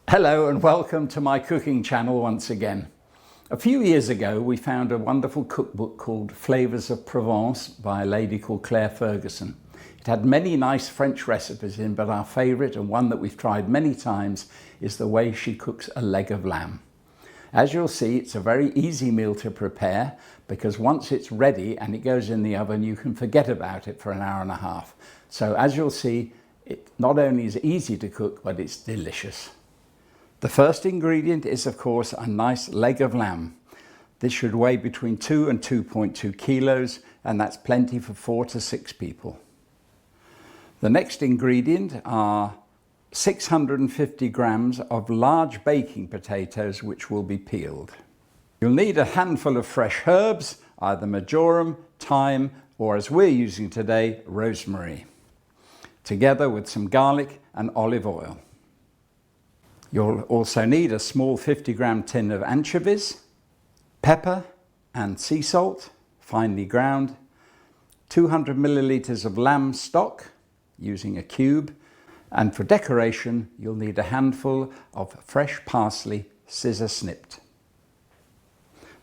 Hello and welcome to my cooking channel once again. A few years ago we found a wonderful cookbook called Flavours of Provence by a lady called Claire Ferguson. It had many nice French recipes in, but our favourite and one that we've tried many times is the way she cooks a leg of lamb. As you'll see, it's a very easy meal to prepare because once it's ready and it goes in the oven, you can forget about it for an hour and a half. So as you'll see, it not only is easy to cook, but it's delicious. The first ingredient is, of course, a nice leg of lamb. This should weigh between 2 and 2.2 kilos, and that's plenty for 4 to 6 people. The next ingredient are 650 grams of large baking potatoes, which will be peeled. You'll need a handful of fresh herbs, either marjoram, thyme, or as we're using today, rosemary, together with some garlic and olive oil. You'll also need a small 50-gram tin of anchovies, pepper and sea salt, finely ground, 200 millilitres of lamb stock, using a cube, and for decoration you'll need a handful of fresh parsley, scissor snipped.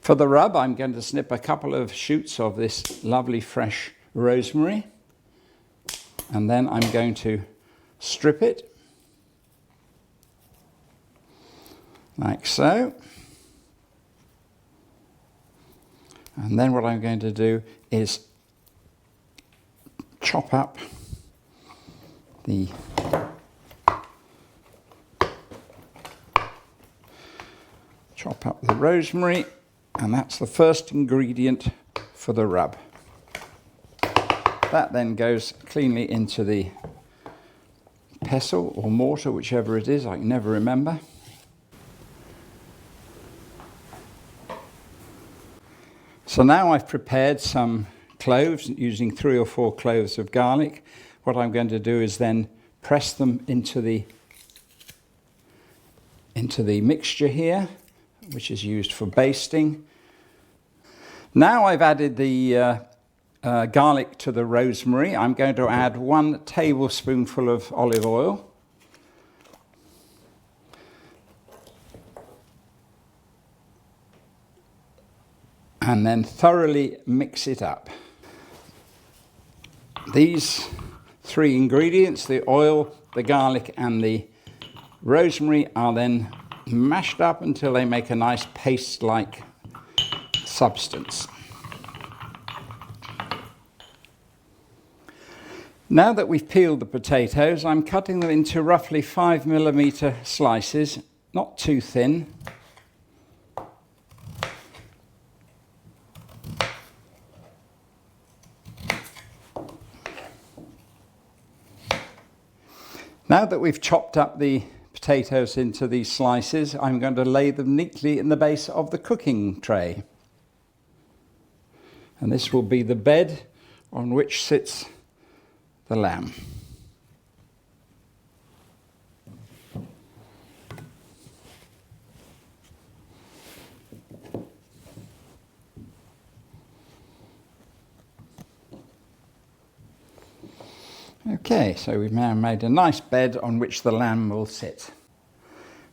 For the rub, I'm going to snip a couple of shoots of this lovely fresh rosemary, and then I'm going to strip it like so. And then what I'm going to do is chop up the rosemary, and that's the first ingredient for the rub. That then goes cleanly into the pestle or mortar, whichever it is, I can never remember. So now I've prepared some cloves using 3 or 4 cloves of garlic. What I'm going to do is then press them into the mixture here, which is used for basting. Now I've added the garlic to the rosemary. I'm going to add 1 tablespoonful of olive oil. And then thoroughly mix it up. These 3 ingredients, the oil, the garlic and the rosemary, are then mashed up until they make a nice paste-like substance. Now that we've peeled the potatoes, I'm cutting them into roughly 5mm slices, not too thin. Now that we've chopped up the potatoes into these slices, I'm going to lay them neatly in the base of the cooking tray. And this will be the bed on which sits the lamb. Okay, so we've now made a nice bed on which the lamb will sit.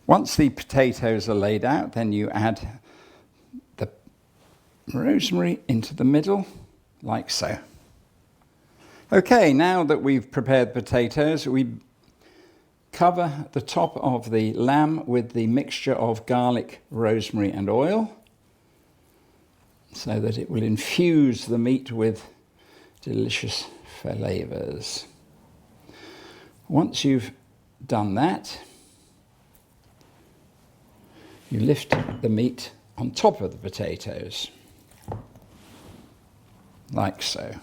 Once the potatoes are laid out, then you add the rosemary into the middle, like so. Okay, now that we've prepared potatoes, we cover the top of the lamb with the mixture of garlic, rosemary and oil, so that it will infuse the meat with delicious flavours. Once you've done that, you lift the meat on top of the potatoes, like so.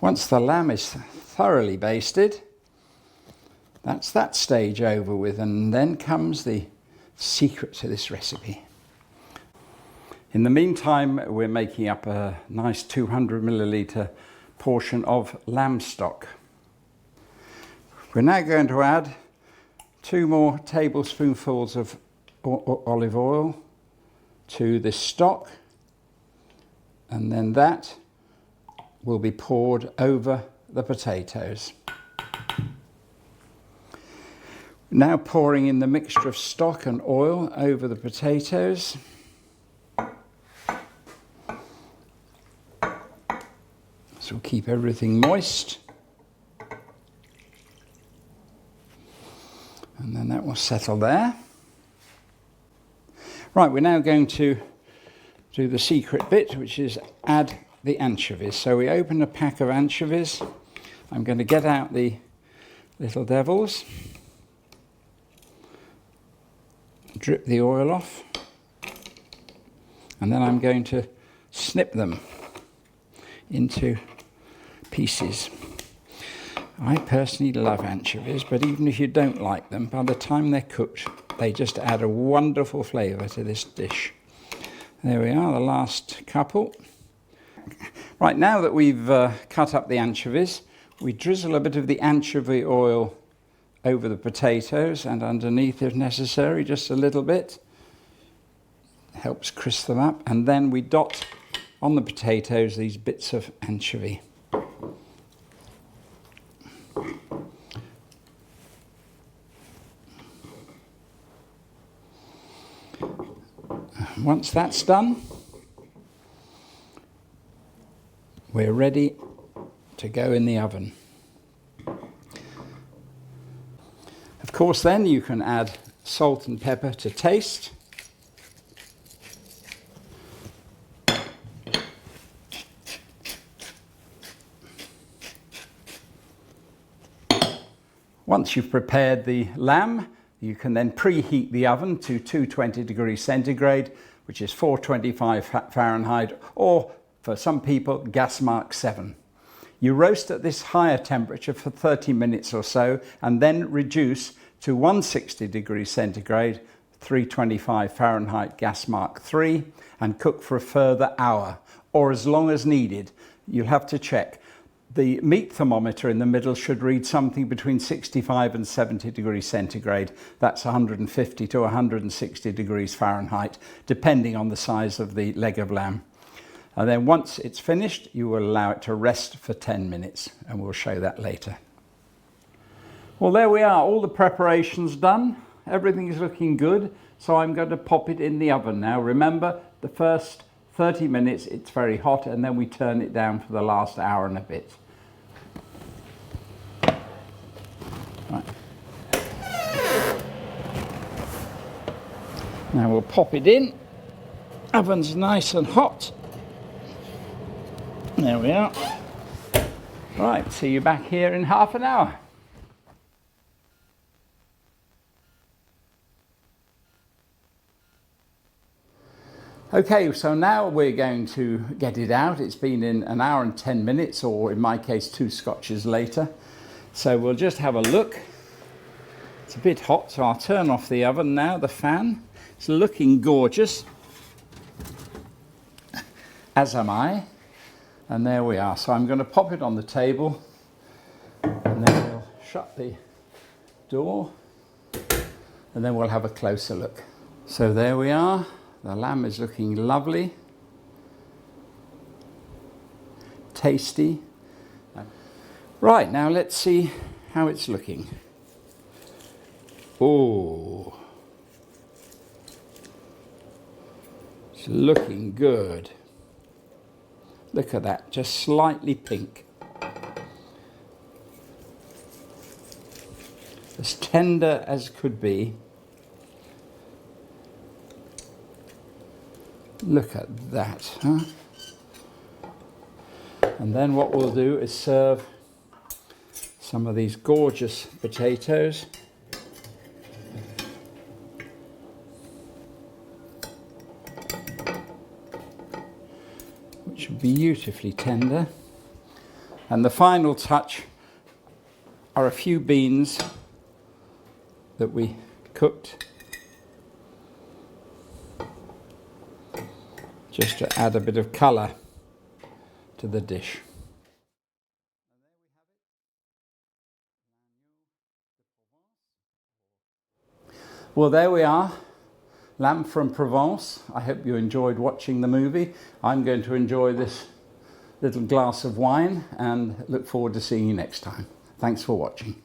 Once the lamb is thoroughly basted, that's that stage over with, and then comes the secret to this recipe. In the meantime, we're making up a nice 200 millilitre portion of lamb stock. We're now going to add 2 more tablespoonfuls of olive oil to this stock, and then that will be poured over the potatoes. Now pouring in the mixture of stock and oil over the potatoes. This will keep everything moist. And then that will settle there. Right, we're now going to do the secret bit, which is add the anchovies. So we open a pack of anchovies. I'm going to get out the little devils. Drip the oil off. And then I'm going to snip them into pieces. I personally love anchovies, but even if you don't like them, by the time they're cooked, they just add a wonderful flavour to this dish. There we are, the last couple. Right, now that we've cut up the anchovies, we drizzle a bit of the anchovy oil over the potatoes and underneath if necessary, just a little bit. Helps crisp them up. And then we dot on the potatoes these bits of anchovy. Once that's done, we're ready to go in the oven. Of course, then you can add salt and pepper to taste. Once you've prepared the lamb, you can then preheat the oven to 220 degrees centigrade, which is 425 Fahrenheit, or for some people, gas mark 7. You roast at this higher temperature for 30 minutes or so, and then reduce to 160 degrees centigrade, 325 Fahrenheit, gas mark 3, and cook for a further hour, or as long as needed. You'll have to check. The meat thermometer in the middle should read something between 65 and 70 degrees centigrade. That's 150 to 160 degrees Fahrenheit, depending on the size of the leg of lamb. And then once it's finished, you will allow it to rest for 10 minutes, and we'll show that later. Well, there we are, all the preparations done. Everything is looking good, so I'm going to pop it in the oven now. Remember, the first 30 minutes it's very hot, and then we turn it down for the last hour and a bit. Right. Now we'll pop it in. Oven's nice and hot. There we are. Right, see you back here in half an hour. Okay, so now we're going to get it out. It's been in an hour and 10 minutes, or in my case, 2 scotches later. So we'll just have a look. It's a bit hot, so I'll turn off the oven now, the fan. It's looking gorgeous, as am I. And there we are. So I'm going to pop it on the table, and then we'll shut the door, and then we'll have a closer look. So there we are. The lamb is looking lovely, tasty. Right, now let's see how it's looking. Oh, it's looking good. Look at that, just slightly pink. As tender as could be. Look at that, huh? And then what we'll do is serve some of these gorgeous potatoes. Which are beautifully tender. And the final touch are a few beans that we cooked, just to add a bit of colour to the dish. Well, there we are, lamb from Provence. I hope you enjoyed watching the movie. I'm going to enjoy this little glass of wine and look forward to seeing you next time. Thanks for watching.